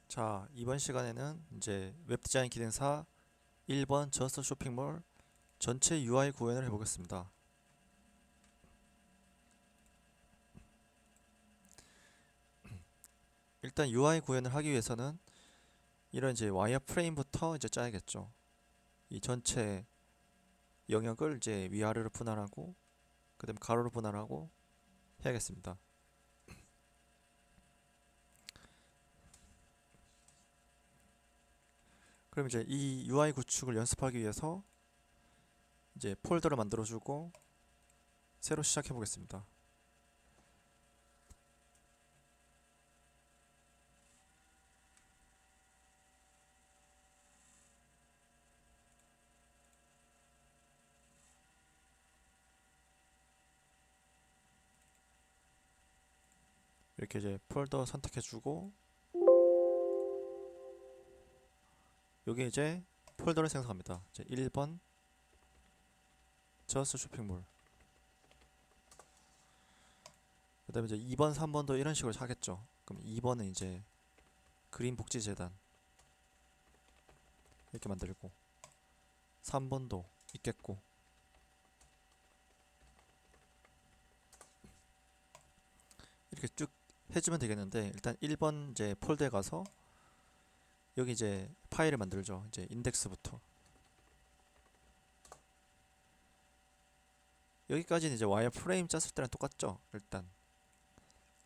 자, 이번 시간에는 이제 웹 디자인 기능사 1번 저스트 쇼핑몰 전체 UI 구현을 해보겠습니다. 일단 UI 구현을 하기 위해서는 이런 이제 와이어프레임부터 이제 짜야겠죠. 이 전체 영역을 이제 위아래로 분할하고 그다음에 가로로 분할하고 해야겠습니다. 그럼 이제 이 UI 구축을 연습하기 위해서 이제 폴더를 만들어주고 새로 시작해 보겠습니다. 이렇게 이제 폴더 선택해주고 여기 이제 폴더를 생성합니다. 이제 1번 저스트 쇼핑몰, 그 다음에 이제 2번, 3번도 이런 식으로 하겠죠. 그럼 2번은 이제 그린복지재단 이렇게 만들고 3번도 있겠고 이렇게 쭉 해주면 되겠는데, 일단 1번 이제 폴더에 가서 여기 이제 파일을 만들죠. 이제 인덱스부터 여기까지는 이제 와이어프레임 짰을 때랑 똑같죠. 일단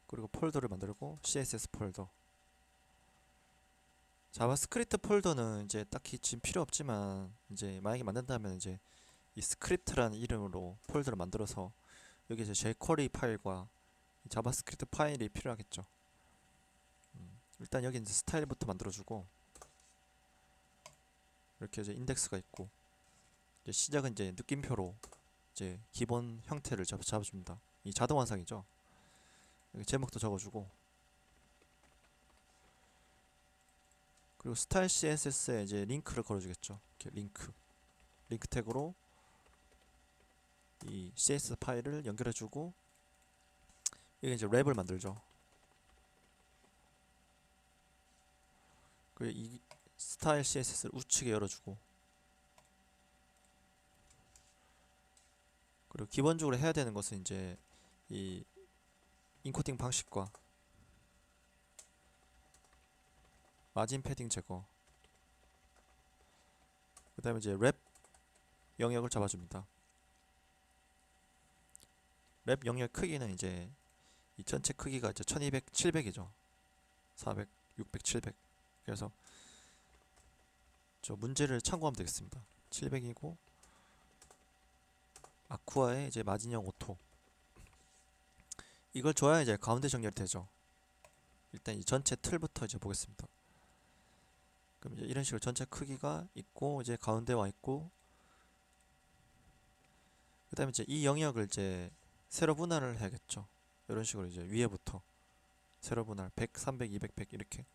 그리고 폴더를 만들고 CSS 폴더, 자바스크립트 폴더는 이제 딱히 지금 필요 없지만 이제 만약에 만든다면 이제 이 스크립트라는 이름으로 폴더를 만들어서 여기 이제 jQuery 파일과 자바스크립트 파일이 필요하겠죠. 일단 여기 이제 스타일부터 만들어주고 이렇게 이제 인덱스가 있고 이제 시작은 이제 느낌표로 이제 기본 형태를 잡아줍니다. 이 자동 완성이죠. 여기 제목도 적어주고 그리고 스타일 CSS에 이제 링크를 걸어주겠죠. 이렇게 링크 태그로 이 CSS 파일을 연결해주고 여기 이제 랩을 만들죠. 그리고 이 스타일 CSS를 우측에 열어주고 그리고 기본적으로 해야 되는 것은 이제 이 인코딩 방식과 마진 패딩 제거, 그 다음에 이제 랩 영역을 잡아줍니다. 랩 영역 크기는 이제 이 전체 크기가 이제 1200, 700이죠. 400, 600, 700. 그래서 저 문제를 참고하면 되겠습니다. 700이고 아쿠아의 이제 마진형 오토 이걸 줘야 이제 가운데 정렬이 되죠. 일단 이 전체 틀부터 이제 보겠습니다. 그럼 이제 이런 식으로 전체 크기가 있고 이제 가운데 와 있고 그 다음에 이제 이 영역을 이제 세로 분할을 해야겠죠. 이런 식으로 이제 위에부터 세로 분할 100, 300, 200, 100 이렇게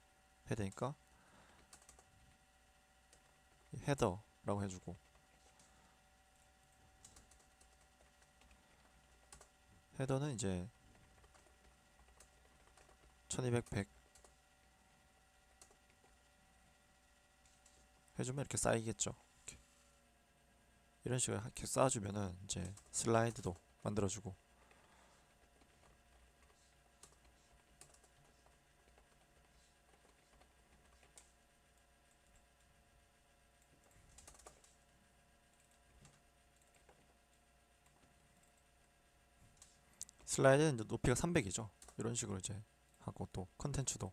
해야 되니까 헤더라고 해주고 헤더는 이제 1200, 100 해주면 이렇게 쌓이겠죠. 이렇게. 이런 식으로 이렇게 쌓아주면은 이제 슬라이드도 만들어주고 슬라이드는 이제 높이가 300이죠. 이런 식으로 이제 하고 또 컨텐츠도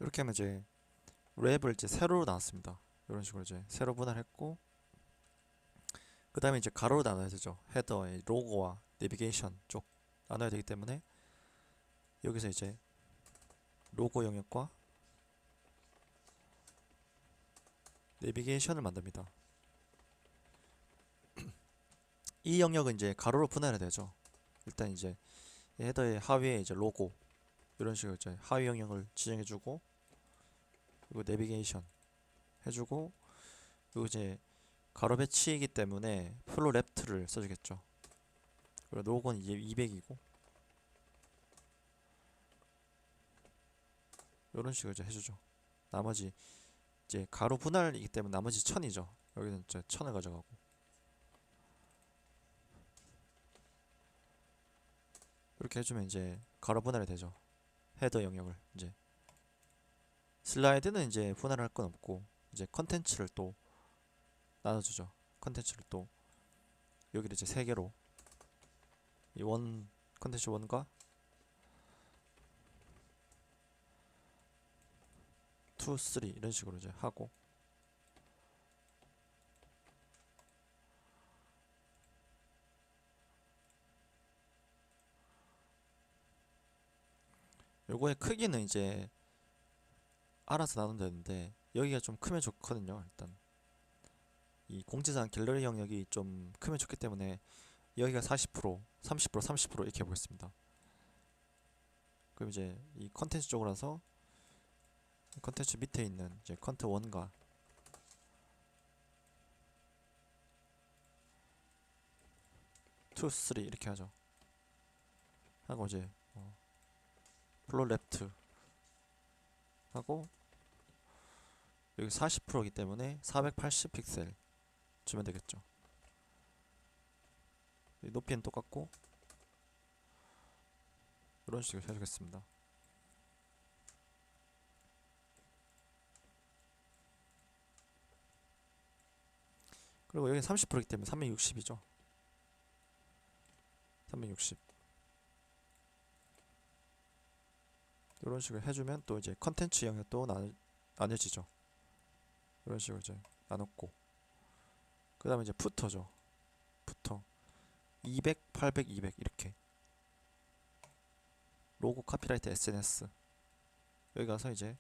이렇게 하면 이제 랩을 이제 세로로 나눴습니다. 이런 식으로 이제 세로 분할했고 그 다음에 이제 가로로 나눠야 되죠. 헤더의 로고와 내비게이션 쪽 나눠야 되기 때문에 여기서 이제 로고 영역과 내비게이션을 만듭니다. 이 영역은 이제 가로로 분할해야 되죠. 일단 이제 헤더의 하위에 이제 로고 이런 식으로 이제 하위 영역을 지정해주고, 그리고 내비게이션 해주고, 그리고 이제 가로 배치이기 때문에 플로 랩트를 써주겠죠. 그리고 로고는 이제 200이고 이런 식으로 이제 해주죠. 나머지 이제 가로 분할이기 때문에 나머지 1000이죠. 여기는 이제 1000을 가져가고, 이렇게 해주면 이제 가로 분할이 되죠. 헤더 영역을 이제 슬라이드는 이제 분할할 건 없고, 이제 컨텐츠를 또 나눠주죠. 컨텐츠를 또 여기를 이제 세 개로, 이 원 컨텐츠 1과 2, 3 이런 식으로 이제 하고, 요거의 크기는 이제 알아서 나누면 되는데 여기가 좀 크면 좋거든요. 일단 이 공지사항 갤러리 영역이 좀 크면 좋기 때문에 여기가 40%, 30%, 30% 이렇게 해보겠습니다. 그럼 이제 이 컨텐츠 쪽으로 와서 컨텐츠 밑에 있는 이제 컨텐츠 1과 2, 3 이렇게 하죠. 하고 이제 플로 랩트 하고, 여기 40%이기 때문에 480 픽셀 주면 되겠죠. 높이는 똑같고 이런 식으로 해주겠습니다. 그리고 여기 30%이기 때문에 360이죠. 360 이런 식으로 해주면 또 이제 컨텐츠 영역도 나눠지죠. 이런 식으로 이제 나눴고, 그 다음에 이제 푸터죠. 푸터 200, 800, 200 이렇게 로고 카피라이트 SNS 여기 가서 이제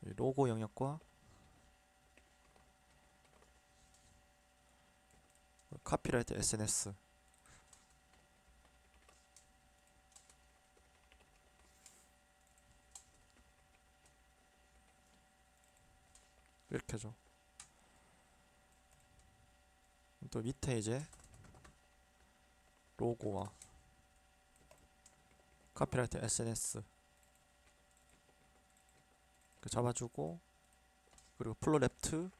로고 영역과 카피라이트 SNS 이렇게 하죠. 또 밑에 이제 로고와 카피라이트 SNS 잡아주고, 그리고 플로 랩트의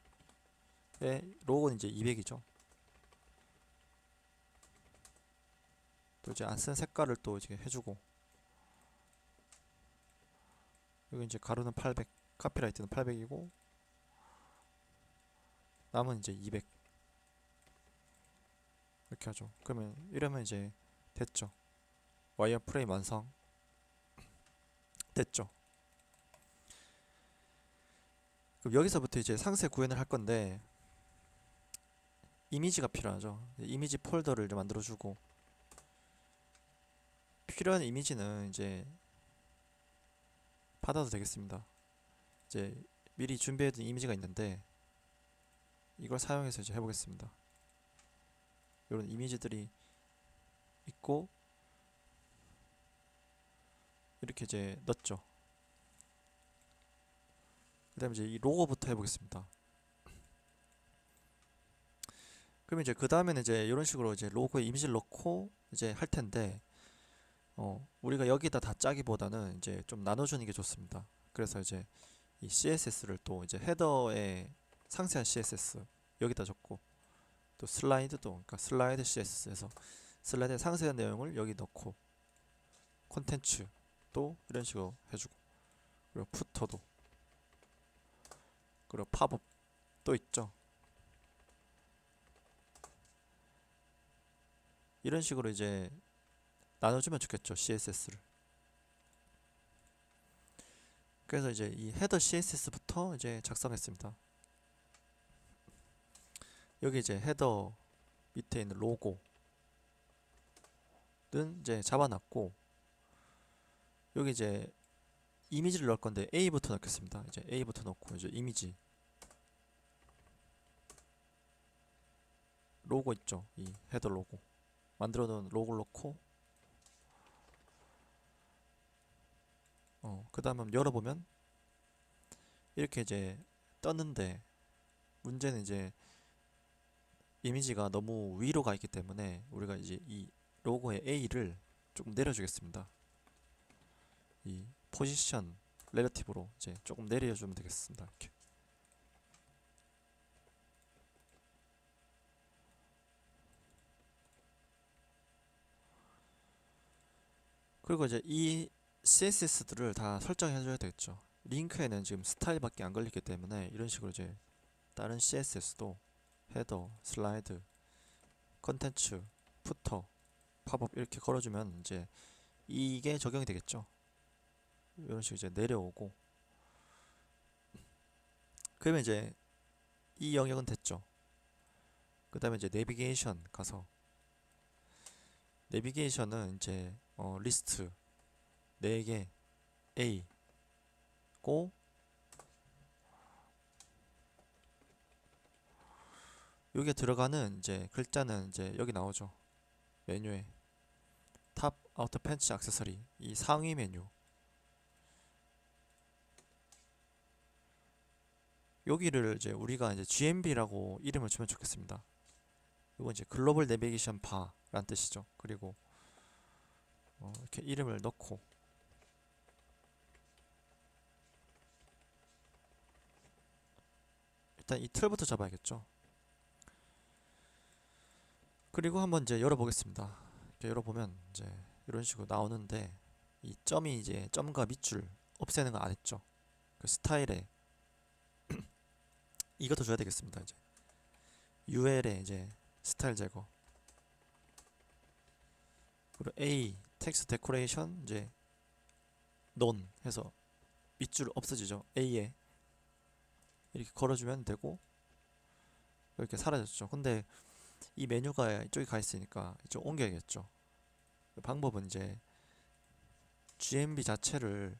로고는 이제 200이죠. 또 이제 안 쓴 색깔을 또 이제 해주고, 여기 이제 가로는 800, 카피라이트는 800이고 남은 이제 200 이렇게 하죠. 그러면 이러면 이제 됐죠. 와이어 프레임 완성 됐죠. 그럼 여기서부터 이제 상세 구현을 할 건데 이미지가 필요하죠. 이미지 폴더를 만들어주고, 필요한 이미지는 이제 받아도 되겠습니다. 이제 미리 준비해둔 이미지가 있는데 이걸 사용해서 이제 해보겠습니다. 이런 이미지들이 있고 이렇게 이제 넣었죠. 그 다음에 이제 이 로고부터 해보겠습니다. 그럼 이제 그 다음에는 이제 이런 식으로 이제 로고에 이미지를 넣고 이제 할 텐데, 우리가 여기다 다 짜기보다는 이제 좀 나눠주는 게 좋습니다. 그래서 이제 이 CSS를 또 이제 헤더에 상세한 CSS 여기다 적고, 또 슬라이드도 그러니까 슬라이드 CSS에서 슬라이드의 상세한 내용을 여기 넣고, 콘텐츠 또 이런 식으로 해주고, 그리고 푸터도, 그리고 팝업 또 있죠. 이런 식으로 이제 나눠주면 좋겠죠, CSS를. 그래서 이제 이 헤더 CSS부터 이제 작성했습니다. 여기 이제 헤더 밑에 있는 로고 이제 잡아놨고, 여기 이제 이미지를 넣을 건데 A부터 넣겠습니다. 이제 A부터 넣고 이제 이미지 로고 있죠. 이 헤더 로고 만들어 놓은 로고를 넣고, 그 다음에 열어보면 이렇게 이제 떴는데, 문제는 이제 이미지가 너무 위로 가 있기 때문에 우리가 이제 이 로고의 A를 조금 내려주겠습니다. 이 포지션 렐러티브로 이제 조금 내려주면 되겠습니다. 이렇게. 그리고 이제 이 CSS들을 다 설정해 줘야 되겠죠. 링크에는 지금 스타일밖에 안 걸리기 때문에 이런 식으로 이제 다른 CSS도 헤더, 슬라이드, 컨텐츠, 푸터, 팝업 이렇게 걸어주면 이제 이게 적용이 되겠죠. 이런 식으로 이제 내려오고, 그러면 이제 이 영역은 됐죠. 그 다음에 이제 내비게이션 가서, 내비게이션은 이제 리스트 4개 A 고, 여기에 들어가는 이제 글자는 이제 여기 나오죠. 메뉴에 탑 아우터 팬츠 액세서리, 이 상위 메뉴, 여기를 이제 우리가 이제 GMB라고 이름을 주면 좋겠습니다. 이건 이제 글로벌 내비게이션 바란 뜻이죠. 그리고 이렇게 이름을 넣고, 일단 이 틀부터 잡아야겠죠. 그리고 한번 이제 열어보겠습니다. 이렇게 열어보면 이제 이런 식으로 나오는데, 이 점이 이제 점과 밑줄 없애는 거 안 했죠. 그 스타일에 이것도 줘야 되겠습니다. 이제 UL에 이제 스타일 제거, 그리고 A 텍스트 데코레이션 이제 논 해서 밑줄 없어지죠. A에 이렇게 걸어주면 되고, 이렇게 사라졌죠. 근데 이 메뉴가 이쪽에 가 있으니까 이쪽 옮겨야겠죠. 그 방법은 이제 GMB 자체를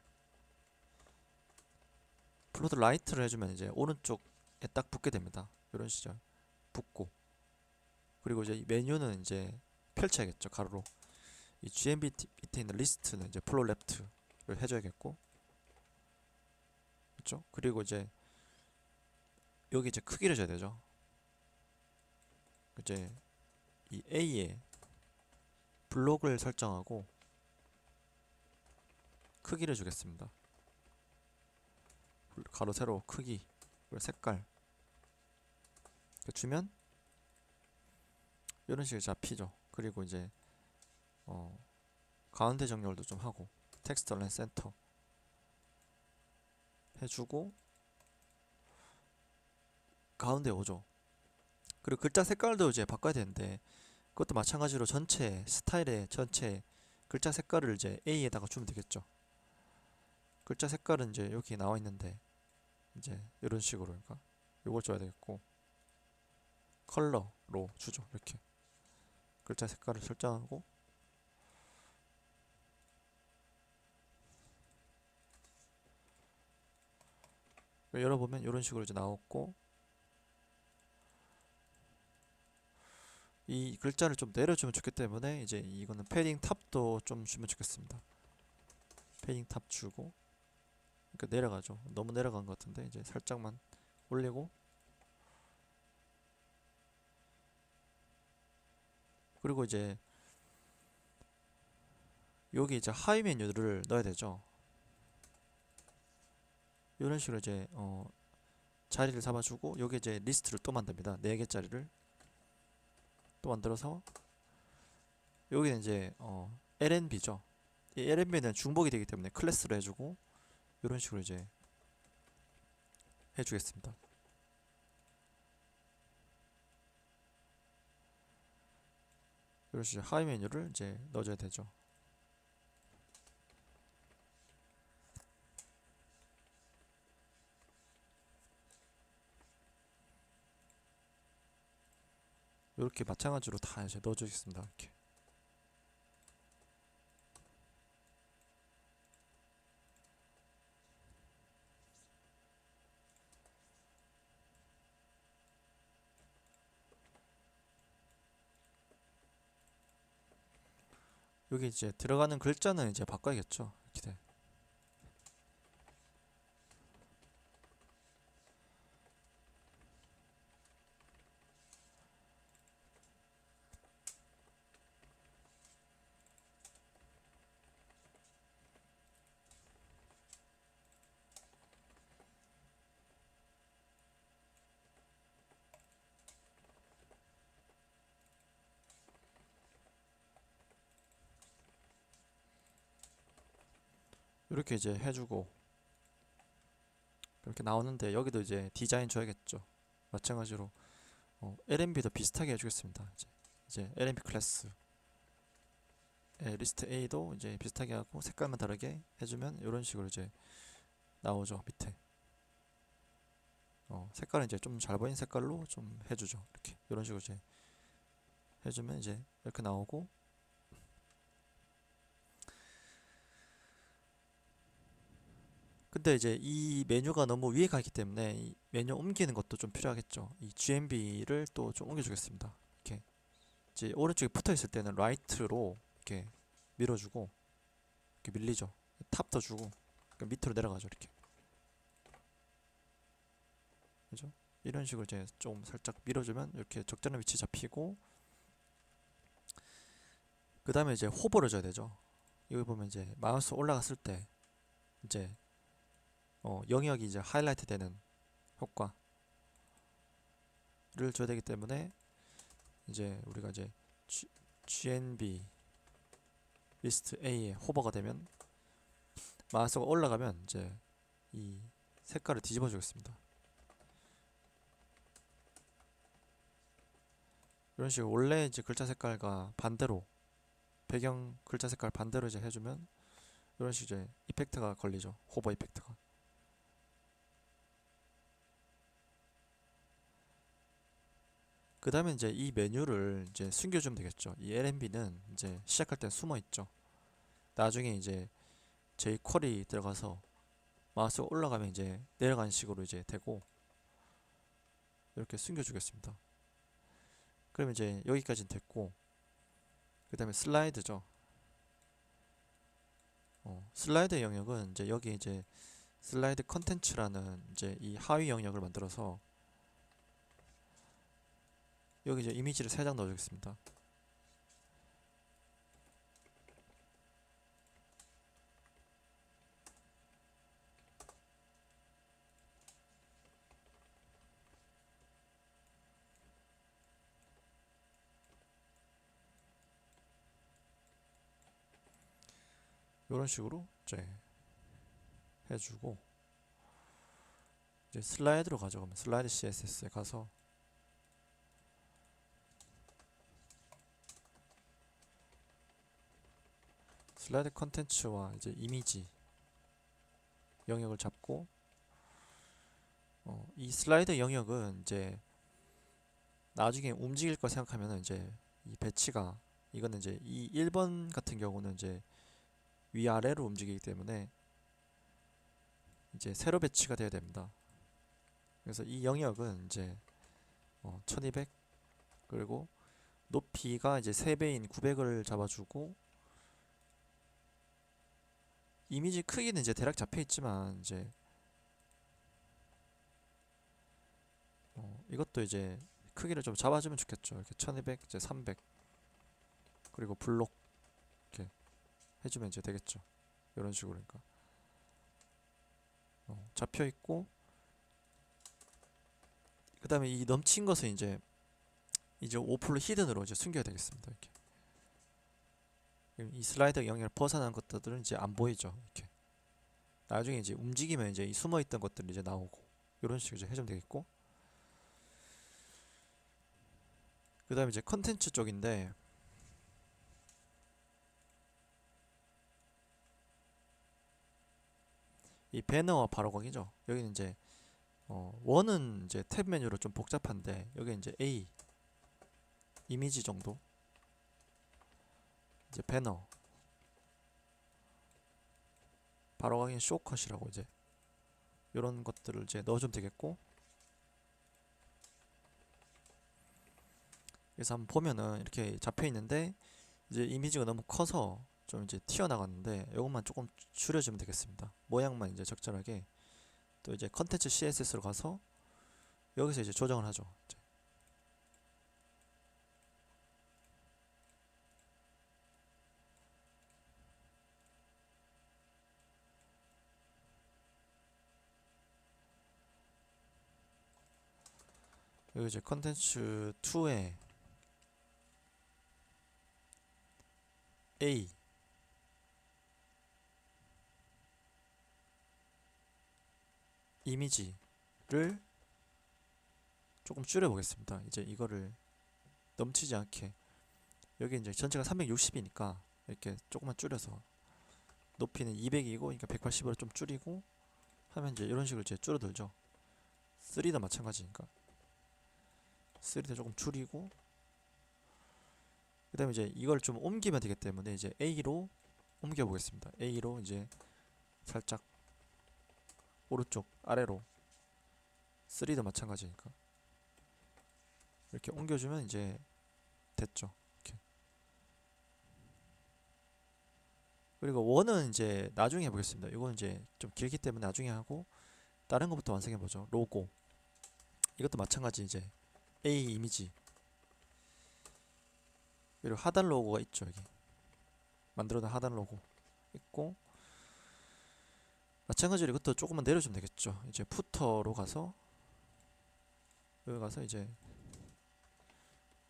플로트 라이트를 해주면 이제 오른쪽에 딱 붙게 됩니다. 이런 시절 붙고, 그리고 이제 이 메뉴는 이제 펼쳐야겠죠. 가로로. 이 GMB 밑에 있는 리스트는 이제 플로 랩트를 해줘야겠고, 그렇죠? 그리고 이제 여기 이제 크기를 줘야 되죠. 이제 이 A에 블록을 설정하고 크기를 주겠습니다. 가로 세로 크기, 그리고 색깔 주면 이런 식으로 잡히죠. 그리고 이제 가운데 정렬도 좀 하고, 텍스트 얼라인 센터 해주고 가운데 오죠. 그리고 글자 색깔도 이제 바꿔야 되는데, 그것도 마찬가지로 전체 스타일의 전체 글자 색깔을 이제 A에다가 주면 되겠죠. 글자 색깔은 이제 여기 나와 있는데 이제 이런 식으로, 그러니까 요걸 줘야 되겠고, 컬러로 주죠. 이렇게 글자 색깔을 설정하고, 열어보면 이런 식으로 이제 나왔고, 이 글자를 좀 내려주면 좋기 때문에 이제 이거는 패딩 탑도 좀 주면 좋겠습니다. 패딩 탑 주고, 그러니까 내려가죠. 너무 내려간 것 같은데 이제 살짝만 올리고, 그리고 이제 여기 이제 하위 메뉴를 넣어야 되죠. 이런 식으로 이제 자리를 잡아주고, 여기 이제 리스트를 또 만듭니다. 4개짜리를 또 만들어서, 여기는 이제 LNB죠. 이 LNB는 중복이 되기 때문에 클래스로 해주고, 이런 식으로 이제 해주겠습니다. 이런 식으로 하위 메뉴를 이제 넣어줘야 되죠. 이렇게 마찬가지로 다 이제 넣어주겠습니다. 이렇게. 여기 이제 들어가는 글자는 이제 바꿔야겠죠. 이렇게 돼. 이렇게 이제 해주고 이렇게 나오는데 여기도 이제 디자인 줘야겠죠. 마찬가지로 LMB도 비슷하게 해주겠습니다. 이제 LMB 클래스 리스트 A도 이제 비슷하게 하고 색깔만 다르게 해주면 이런 식으로 이제 나오죠. 밑에 색깔은 이제 좀 잘 보이는 색깔로 좀 해주죠. 이렇게 이런 식으로 이제 해주면 이제 이렇게 나오고, 근데 이제 이 메뉴가 너무 위에 가기 때문에 이 메뉴 옮기는 것도 좀 필요하겠죠. 이 GMB를 또 좀 옮겨주겠습니다. 이렇게 이제 오른쪽에 붙어 있을 때는 라이트로 이렇게 밀어주고, 이렇게 밀리죠. 탑 더 주고 밑으로 내려가죠. 이렇게 그죠? 이런 식으로 이제 좀 살짝 밀어주면 이렇게 적절한 위치 잡히고, 그 다음에 이제 호버를 줘야 되죠. 여기 보면 이제 마우스 올라갔을 때 이제 영역이 이제 하이라이트 되는 효과를 줘야 되기 때문에 이제 우리가 이제 GNB 리스트 A에 호버가 되면 마우스가 올라가면 이제 이 색깔을 뒤집어 주겠습니다. 이런 식으로 원래 이제 글자 색깔과 반대로, 배경 글자 색깔 반대로 이제 해주면 이런 식으로 이제 이펙트가 걸리죠. 호버 이펙트가. 그 다음에 이제 이 메뉴를 이제 숨겨주면 되겠죠. 이 LMB는 이제 시작할 때 숨어 있죠. 나중에 이제 jQuery 들어가서 마우스가 올라가면 이제 내려가는 식으로 이제 되고, 이렇게 숨겨주겠습니다. 그러면 이제 여기까지는 됐고, 그 다음에 슬라이드죠. 슬라이드 영역은 이제 여기 이제 슬라이드 컨텐츠라는 이제 이 하위 영역을 만들어서 여기 이제 이미지를 3장 넣어주겠습니다. 이런 식으로 이제 해주고, 이제 슬라이드로 가져가면 슬라이드 CSS에 가서 슬라이드 컨텐츠와 이제 이미지 영역을 잡고, 이 슬라이드 영역은 이제 나중에 움직일 거 생각하면 이제 이 배치가, 이거는 이제 이 1번 같은 경우는 이제 위아래로 움직이기 때문에 이제 세로 배치가 돼야 됩니다. 그래서 이 영역은 이제 1200, 그리고 높이가 이제 3배인 900을 잡아주고, 이미지 크기는 이제 대략 잡혀 있지만 이제 이것도 이제 크기를 좀 잡아주면 좋겠죠. 이렇게 1200, 이제 300, 그리고 블록 이렇게 해주면 이제 되겠죠. 이런 식으로. 그러니까 잡혀 있고, 그 다음에 이 넘친 것은 이제 오플로 히든으로 이제 숨겨야 되겠습니다. 이렇게 이 슬라이드 영역을 벗어난 것들은 이제 안 보이죠. 이렇게 나중에 이제 움직이면 이제 이 숨어 있던 것들이 이제 나오고, 이런 식으로 이제 해주면 되겠고, 그 다음에 이제 컨텐츠 쪽인데, 이 배너와 바로가기죠. 여기는 이제 원은 이제 탭 메뉴로 좀 복잡한데, 여기 이제 A 이미지 정도, 이제 배너, 바로가기는 쇼컷이라고 이제 이런 것들을 이제 넣어주면 되겠고, 그래서 한번 보면은 이렇게 잡혀 있는데 이제 이미지가 너무 커서 좀 이제 튀어나갔는데 이것만 조금 줄여주면 되겠습니다. 모양만 이제 적절하게. 또 이제 컨텐츠 CSS로 가서 여기서 이제 조정을 하죠. 여기 이제 컨텐츠 2에 A 이미지를 조금 줄여보겠습니다. 이제 이거를 넘치지 않게. 여기 이제 전체가 360이니까 이렇게 조금만 줄여서 높이는 200이고 그러니까 180으로 좀 줄이고 하면 이제 이런 식으로 이제 줄어들죠. 3도 마찬가지니까 3도 조금 줄이고, 그 다음에 이제 이걸 좀 옮기면 되기 때문에 이제 A로 옮겨 보겠습니다. A로 이제 살짝 오른쪽 아래로, 3도 마찬가지니까 이렇게 옮겨주면 이제 됐죠. 이렇게. 그리고 원은 이제 나중에 해보겠습니다. 이건 이제 좀 길기 때문에 나중에 하고, 다른 것부터 완성해보죠. 로고, 이것도 마찬가지. 이제 A 이미지, 그리고 하단 로고가 있죠. 여기 만들어둔 하단 로고 있고, 마찬가지로 이것도 조금만 내려주면 되겠죠. 이제 푸터로 가서 여기 가서 이제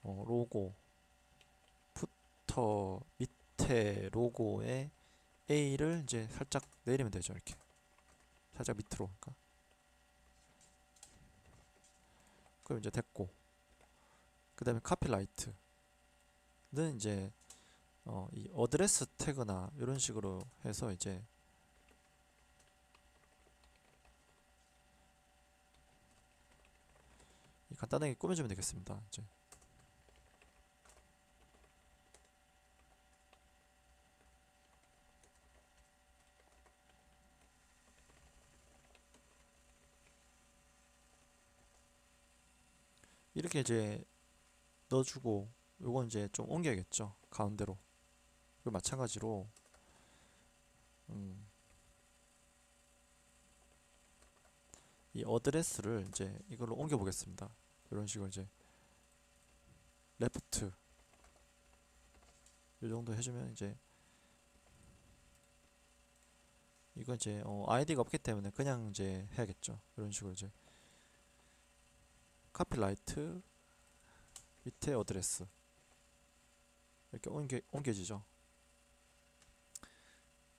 로고 푸터 밑에 로고에 A를 이제 살짝 내리면 되죠. 이렇게 살짝 밑으로. 그러니까 그럼 이제 됐고, 그 다음에 카피라이트는 이제 이 어드레스 태그나 이런 식으로 해서 이제 간단하게 꾸며주면 되겠습니다. 이제 이렇게 이제 넣어주고, 요건 이제 좀 옮겨야겠죠. 가운데로. 그리고 마찬가지로 이 어드레스를 이제 이걸로 옮겨 보겠습니다. 이런 식으로 이제 레프트 이 정도 해주면 이제 이건 이제 아이디가 없기 때문에 그냥 이제 해야겠죠. 이런 식으로 이제 카피라이트 밑에 어드레스 이렇게 옮겨지죠.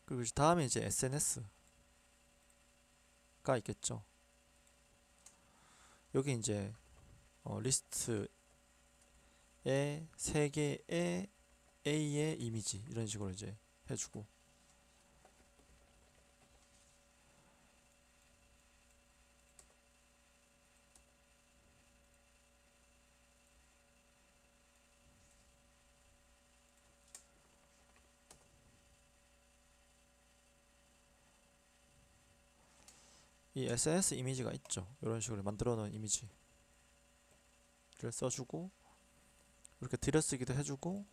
그리고 이제 다음에 이제 SNS가 있겠죠. 여기 이제 리스트에 3개의 A의 이미지 이런 식으로 이제 해주고, 이 SNS 이미지가 있죠. 이런 식으로 만들어 놓은 이미지를 써주고, 이렇게 들여쓰기도 해주고,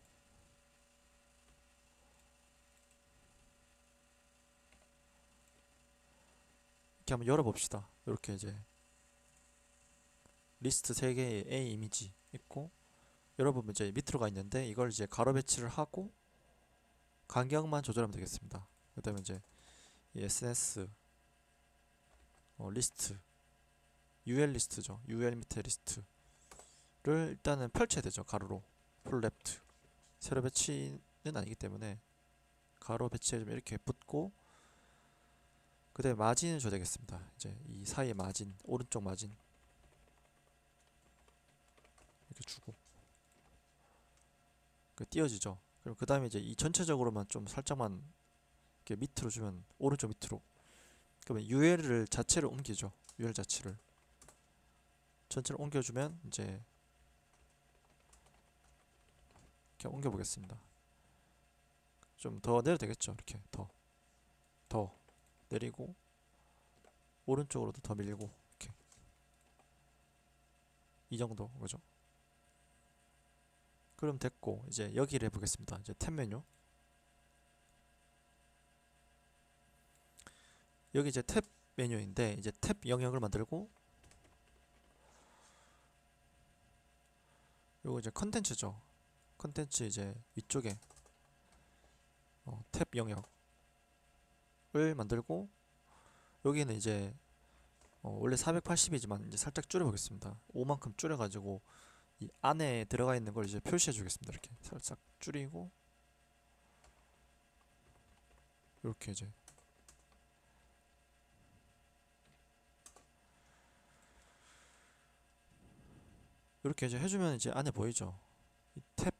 이렇게 한번 열어봅시다. 이렇게 이제 리스트 3개의 A 이미지 있고, 열어보면 이제 밑으로 가 있는데 이걸 이제 가로 배치를 하고 간격만 조절하면 되겠습니다. 그 다음에 이제 이 SNS 리스트 UL 리스트죠. UL 밑에 리스트를 일단은 펼쳐야 되죠. 가로로 풀 랩트. 세로 배치는 아니기 때문에 가로 배치해주면 이렇게 붙고, 그 다음에 마진을 줘야 되겠습니다. 이제 이 사이에 마진, 오른쪽 마진 이렇게 주고, 그 띄어지죠. 그럼 그 다음에 이제 이 전체적으로만 좀 살짝만 이렇게 밑으로 주면, 오른쪽 밑으로. 그러면 UL을 자체를 옮기죠. UL 자체를 전체를 옮겨주면 이제 이렇게 옮겨 보겠습니다. 좀 더 내려도 되겠죠. 이렇게 더 내리고, 오른쪽으로도 더 밀고, 이렇게 이 정도. 그죠? 그럼 됐고 이제 여기를 해보겠습니다. 이제 탭 메뉴 여기 이제 탭 메뉴인데 이제 탭 영역을 만들고 요거 이제 컨텐츠죠. 컨텐츠 이제 위쪽에 탭 영역을 만들고 여기는 이제 원래 480이지만 이제 살짝 줄여보겠습니다. 5만큼 줄여가지고 이 안에 들어가 있는 걸 이제 표시해 주겠습니다. 이렇게 살짝 줄이고 이렇게 이제 이렇게 이제 해주면 이제 안에 보이죠. 이 탭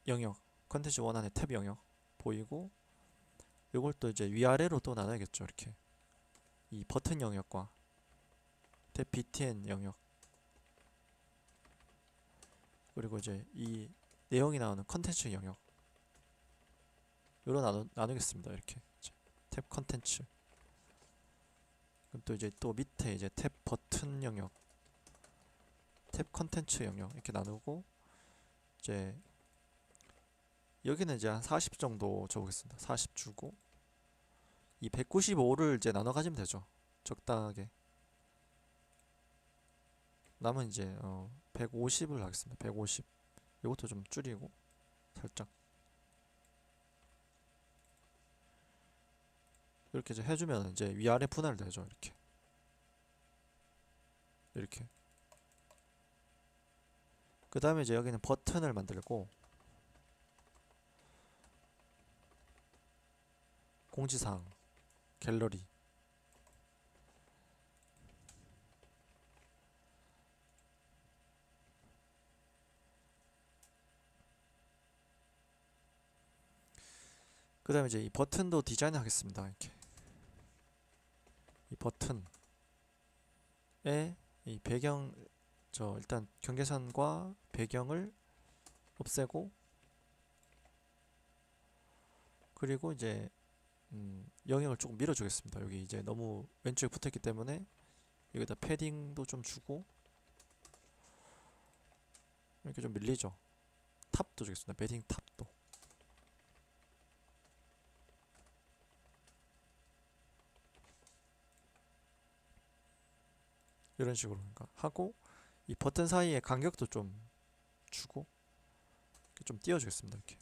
영역 컨텐츠 원 안에 탭 영역 보이고 이걸 또 이제 위아래로 또 나눠야겠죠. 이렇게 이 버튼 영역과 탭 btn 영역 그리고 이제 이 내용이 나오는 컨텐츠 영역 요로 나누겠습니다. 이렇게 이제 탭 컨텐츠 그럼 또 이제 또 밑에 이제 탭 버튼 영역 탭 컨텐츠 영역 이렇게 나누고 이제 여기는 이제 한 40 정도 줘보겠습니다. 40 주고 이 195를 이제 나눠 가지면 되죠. 적당하게 남은 이제 150을 하겠습니다. 150 이것도 좀 줄이고 살짝 이렇게 이제 해주면 이제 위아래 분할되죠. 이렇게 그 다음에 이제 여기는 버튼을 만들고 공지사항 갤러리 그 다음에 이제 이 버튼도 디자인 하겠습니다. 이렇게 이 버튼에 이 배경 일단 경계선과 배경을 없애고 그리고 이제 영역을 조금 밀어주겠습니다. 여기 이제 너무 왼쪽에 붙어있기 때문에 여기다 패딩도 좀 주고 이렇게 좀 밀리죠. 탑도 주겠습니다. 패딩 탑도 이런 식으로 그러니까 하고 이 버튼 사이에 간격도 좀 주고 이렇게 좀 띄워주겠습니다. 이렇게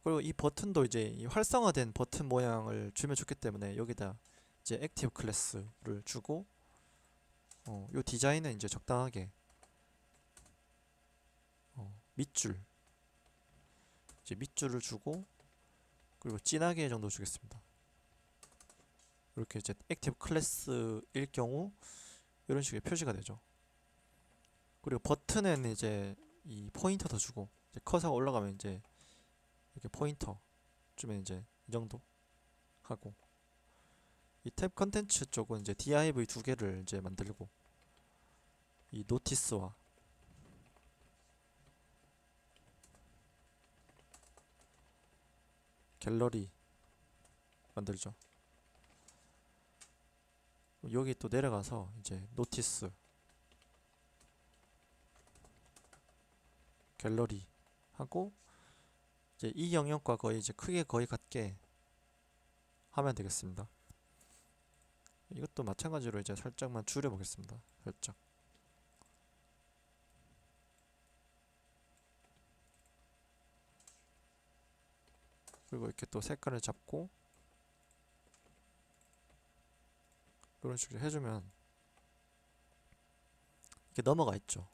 그리고 이 버튼도 이제 이 활성화된 버튼 모양을 주면 좋기 때문에 여기다 이제 액티브 클래스를 주고 요 디자인은 이제 적당하게 밑줄 이제 밑줄을 주고 그리고 진하게 정도 주겠습니다. 이렇게 이제 액티브 클래스일 경우 이런 식의 표시가 되죠. 그리고 버튼은 이제 이 포인터 더 주고 이제 커서가 올라가면 이제 이렇게 포인터 주면 이제 이 정도 하고 이 탭 컨텐츠 쪽은 이제 div 두 개를 이제 만들고 이 노티스와 갤러리 만들죠. 여기 또 내려가서 이제 노티스 갤러리 하고 이제 이 영역과 거의 이제 크게 거의 같게 하면 되겠습니다. 이것도 마찬가지로 이제 살짝만 줄여 보겠습니다. 살짝 그리고 이렇게 또 색깔을 잡고 이런 식으로 해주면 이렇게 넘어가 있죠.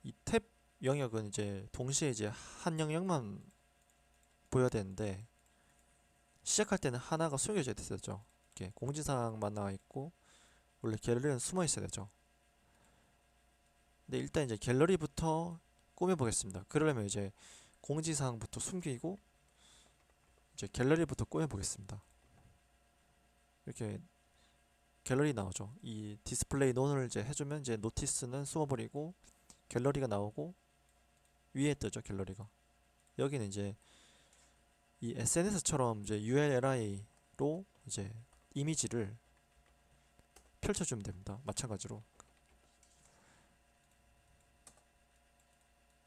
이 탭 영역은 이제 동시에 이제 한 영역만 보여야 되는데 시작할 때는 하나가 숨겨져 있었죠. 이렇게 공지사항만 나와 있고 원래 갤러리는 숨어 있어야 되죠. 근데 일단 이제 갤러리부터 꾸며 보겠습니다. 그러려면 이제 공지사항부터 숨기고 이제 갤러리부터 꾸며 보겠습니다. 이렇게 갤러리 나오죠. 이 디스플레이 논을 이제 해주면 이제 노티스는 숨어버리고 갤러리가 나오고 위에 뜨죠. 갤러리가 여기는 이제 이 SNS처럼 이제 ULLI로 이제 이미지를 펼쳐주면 됩니다. 마찬가지로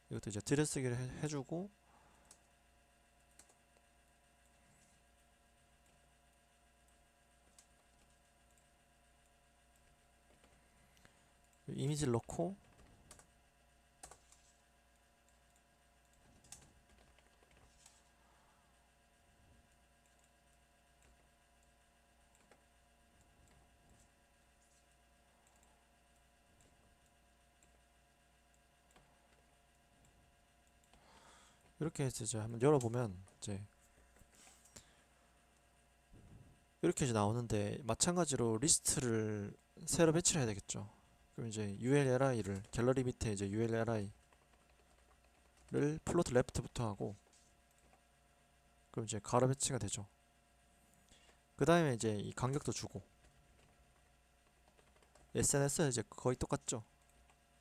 이것도 이제 들여쓰기를 해주고, 이미지를 넣고, 이렇게 해서 이제 한번 열어보면 이제 이렇게 이제 나오는데, 마찬가지로 리스트를 새로 배치를 해야 되겠죠. 그럼 이제 ULLI를 갤러리 밑에 이제 ULLI를 플로트 레프트부터 하고, 그럼 이제 가로 배치가 되죠. 그 다음에 이제 이 간격도 주고, SNS는 이제 거의 똑같죠.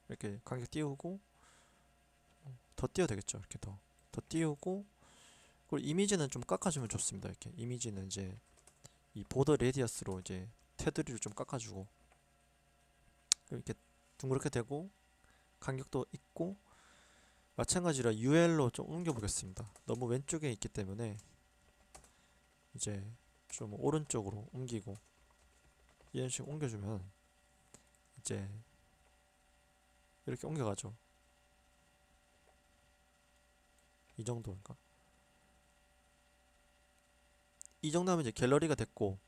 이렇게 간격 띄우고, 더 띄워도 되겠죠. 이렇게 더 띄우고, 그리고 이미지는 좀 깎아주면 좋습니다. 이렇게 이미지는 이제 이 보더 레디어스로 이제 테두리를 좀 깎아주고, 이렇게 둥그렇게 되고, 간격도 있고, 마찬가지로 UL로 좀 옮겨 보겠습니다. 너무 왼쪽에 있기 때문에 이제 좀 오른쪽으로 옮기고, 이런 식으로 옮겨주면 이제 이렇게 옮겨가죠. 이 정도인가? 이 정도 하면 이제 갤러리가 됐고,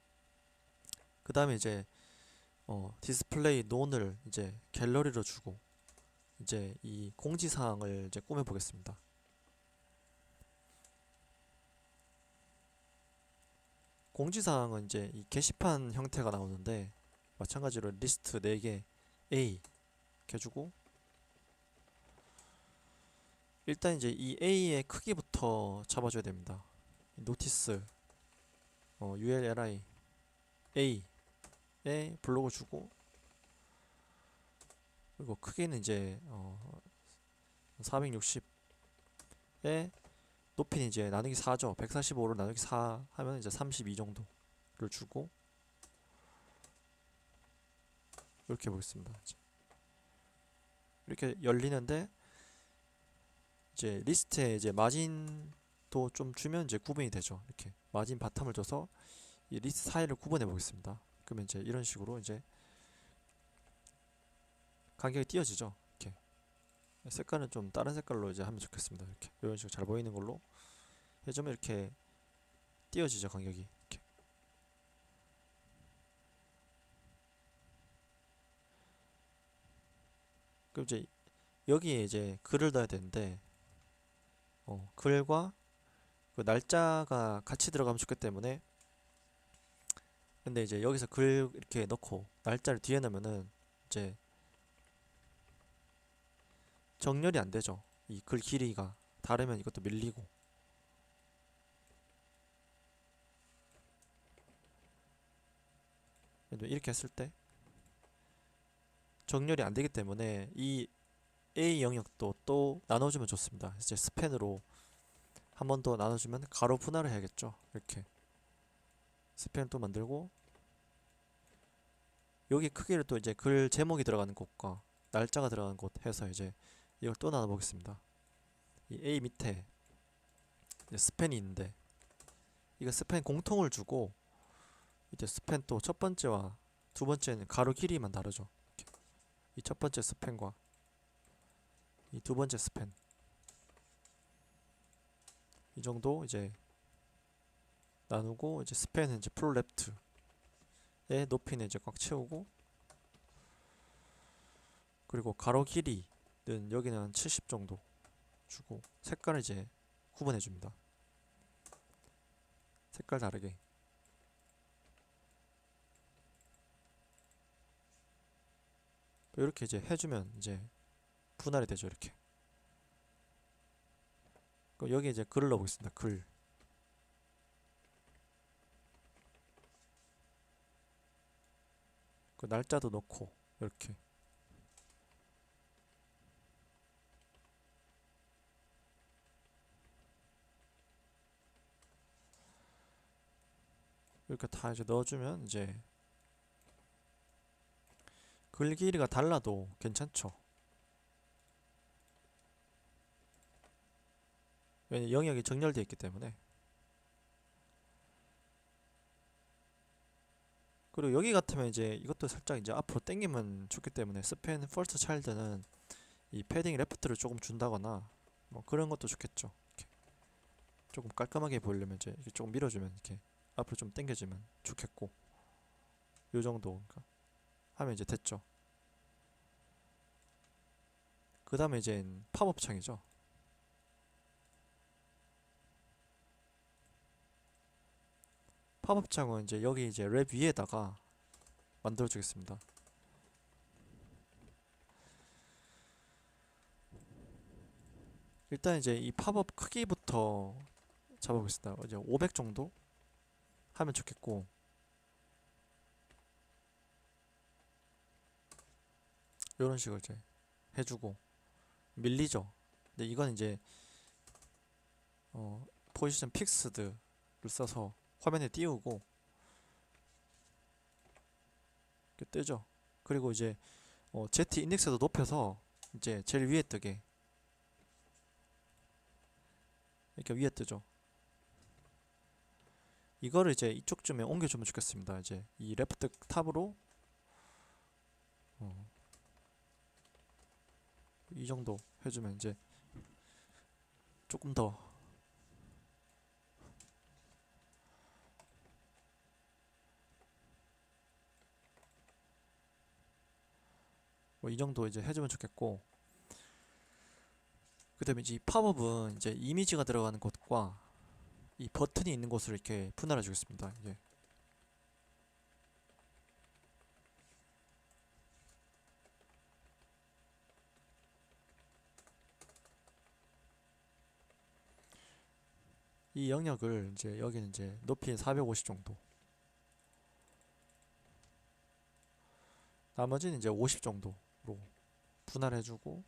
그 다음에 이제 디스플레이 논을 이제 갤러리로 주고, 이제 이 공지사항을 이제 꾸며 보겠습니다. 공지사항은 이제 이 게시판 형태가 나오는데, 마찬가지로 리스트 4개 A 이렇게 해주고, 일단 이제 이 A의 크기부터 잡아줘야 됩니다. 노티스 ULLI A에 블록을 주고, 그리고 크기는 이제 460에 높이는 이제 나누기 4죠. 145로 나누기 4 하면 이제 32 정도를 주고, 이렇게 보겠습니다. 이렇게 열리는데, 이제 리스트에 이제 마진도 좀 주면 이제 구분이 되죠. 이렇게 마진 바텀을 줘서 이 리스트 사이를 구분해 보겠습니다. 그러면 이제 이런 식으로 이제 간격이 띄어지죠. 이렇게 색깔은 좀 다른 색깔로 이제 하면 좋겠습니다. 이렇게 이런 식으로 잘 보이는 걸로 해주면 이렇게 띄어지죠. 간격이 이렇게. 그럼 이제 여기에 이제 글을 넣어야 되는데, 글과 그 날짜가 같이 들어가면 좋기 때문에, 근데 이제 여기서 글 이렇게 넣고 날짜를 뒤에 넣으면은 이제 정렬이 안 되죠. 이 글 길이가 다르면 이것도 밀리고. 이렇게 했을 때 정렬이 안 되기 때문에 이 A 영역도 또 나눠주면 좋습니다. 이제 스팬으로 한 번 더 나눠주면 가로 분할을 해야겠죠. 이렇게 스팬을 또 만들고, 여기 크기를 또 이제 글 제목이 들어가는 곳과 날짜가 들어가는 곳 해서 이제 이걸 또 나눠 보겠습니다. 이 A 밑에 이제 스팬이 있는데, 이거 스팬 공통을 주고, 이제 스팬 또 첫 번째와 두 번째는 가로 길이만 다르죠. 이 첫 번째 스팬과 이 두 번째 스팬, 이 정도 이제 나누고, 이제 스팬은 이제 풀 랩트의 높이는 이제 꽉 채우고, 그리고 가로 길이는 여기는 한 70 정도 주고, 색깔을 이제 구분해 줍니다. 색깔 다르게. 이렇게 이제 해주면 이제 분할이 되죠. 이렇게. 그럼 여기 이제 글을 넣어보겠습니다. 글. 그 날짜도 넣고 이렇게. 이렇게 다 이제 넣어주면 이제 글 길이가 달라도 괜찮죠. 왜냐면 영역이 정렬되어 있기 때문에. 그리고 여기 같으면 이제 이것도 살짝 이제 앞으로 당기면 좋기 때문에 스팬 퍼스트 차일드는 이 패딩 레프트를 조금 준다거나 뭐 그런 것도 좋겠죠. 이렇게 조금 깔끔하게 보이려면 이제 이렇게 조금 밀어주면 이렇게 앞으로 좀 당겨주면 좋겠고, 요 정도 그러니까 하면 이제 됐죠. 그 다음에 이제 팝업 창이죠. 팝업 창은 이제 여기 이제 랩 위에다가 만들어 주겠습니다. 일단 이제 이 팝업 크기부터 잡아보겠습니다. 이제 500 정도 하면 좋겠고, 이런 식으로 이제 해주고 밀리죠. 근데 이건 이제 포지션 픽스드를 써서 화면에 띄우고 이렇게 뜨죠. 그리고 이제 Z 인덱스도 높여서 이제 제일 위에 뜨게 이렇게 위에 뜨죠. 이거를 이제 이쪽쯤에 옮겨주면 좋겠습니다. 이제 이 레프트 탑으로 이 정도 해주면 이제 조금 더 뭐 이 정도 이제 해주면 좋겠고, 그 다음에 이제 이 팝업은 이제 이미지가 들어가는 곳과 이 버튼이 있는 곳을 이렇게 분할해 주겠습니다. 이게 이 영역을 이제 여기는 이제 높이 450 정도, 나머지는 이제 50 정도로 분할해주고,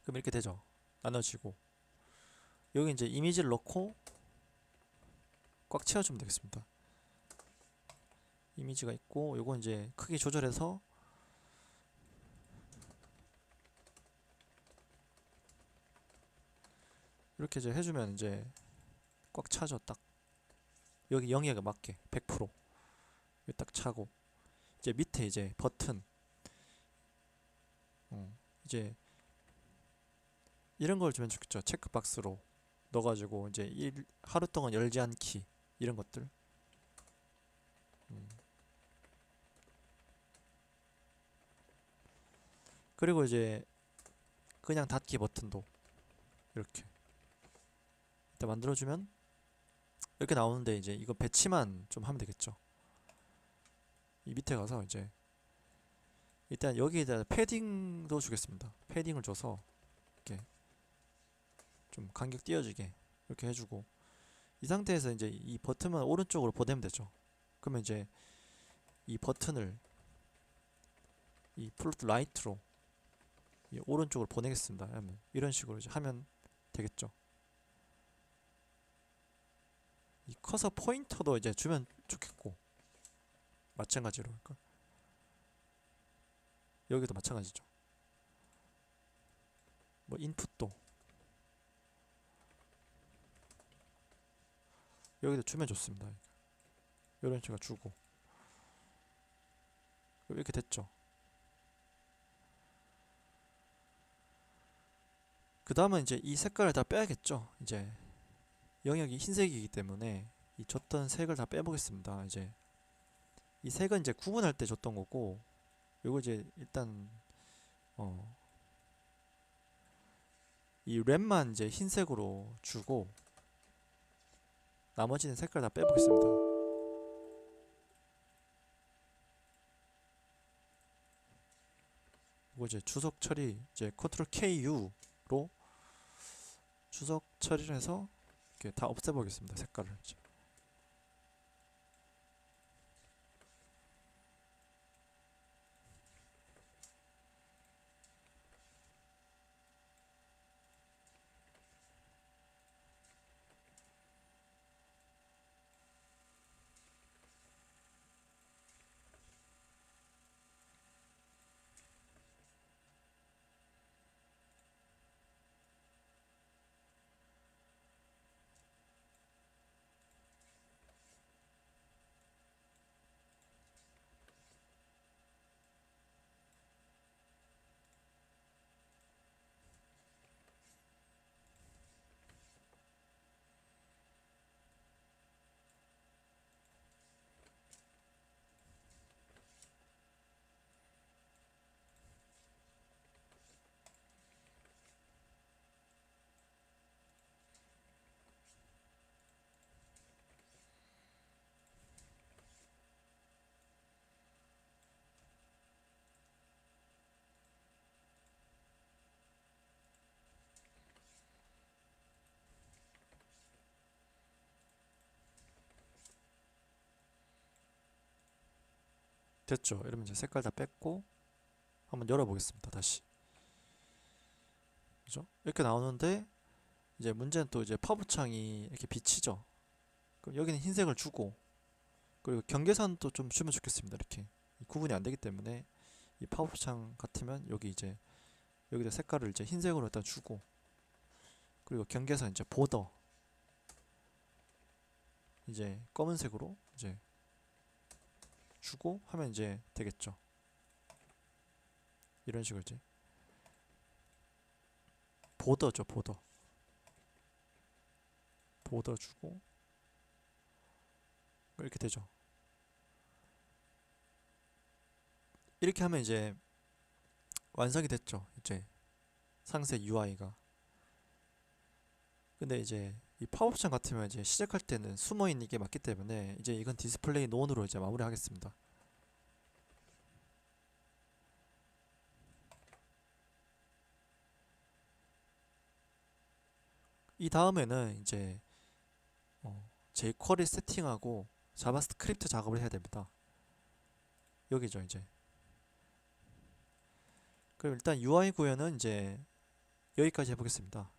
그럼 이렇게 되죠. 나눠지고 여기 이제 이미지를 넣고 꽉 채워주면 되겠습니다. 이미지가 있고 요거 이제 크기 조절해서 이렇게 이제 해주면 이제 꽉 차죠. 딱 여기 영역에 맞게 100% 여기 딱 차고, 이제 밑에 이제 버튼 이제 이런 걸 주면 좋겠죠. 체크박스로 넣어가지고 이제 하루 동안 열지 않기 이런 것들. 그리고 이제 그냥 닫기 버튼도 이렇게 일단 만들어주면 이렇게 나오는데, 이제 이거 배치만 좀 하면 되겠죠. 이 밑에 가서 이제 일단 여기에다 패딩도 주겠습니다. 패딩을 줘서 이렇게 좀 간격 띄워지게 이렇게 해주고, 이 상태에서 이제 이 버튼만 오른쪽으로 보내면 되죠. 그러면 이제 이 버튼을 이 플롯 라이트로 이 오른쪽으로 보내겠습니다. 하면 이런 식으로 이제 하면 되겠죠. 이 커서 포인터도 이제 주면 좋겠고, 마찬가지로 그러니까 여기도 마찬가지죠. 뭐 인풋도 여기도 주면 좋습니다. 이런 식으로 주고 이렇게 됐죠. 그 다음은 이제 이 색깔을 다 빼야겠죠. 이제 영역이 흰색이기 때문에 이 줬던 색을 다 빼보겠습니다. 이제 이 색은 이제 구분할 때 줬던 거고, 요거 이제 일단 이 랩만 이제 흰색으로 주고 나머지는 색깔 다 빼보겠습니다. 이거 이제 주석 처리 이제 컨트롤 KU로 주석 처리를 해서 이렇게 다 없애보겠습니다. 색깔을 이제. 됐죠? 이러면 이제 색깔 다 뺐고 한번 열어보겠습니다. 다시. 그죠? 이렇게 나오는데 이제 문제는 또 이제 팝업 창이 이렇게 비치죠. 그럼 여기는 흰색을 주고 그리고 경계선도 좀 주면 좋겠습니다. 이렇게 구분이 안 되기 때문에 이 팝업 창 같으면 여기 이제 여기다 색깔을 이제 흰색으로 일단 주고 그리고 경계선 이제 보더 이제 검은색으로 이제 주고 하면 이제 되겠죠. 이런 식으로 이제 보더죠. 보더 주고 이렇게 되죠. 이렇게 하면 이제 완성이 됐죠. 이제 상세 UI가. 근데 이제 이 팝업창 같으면 이제 시작할 때는 숨어 있는 게 맞기 때문에 이제 이건 디스플레이 논으로 이제 마무리하겠습니다. 이 다음에는 이제 jQuery 세팅하고 자바스크립트 작업을 해야 됩니다. 여기죠, 이제. 그럼 일단 UI 구현은 이제 여기까지 해보겠습니다.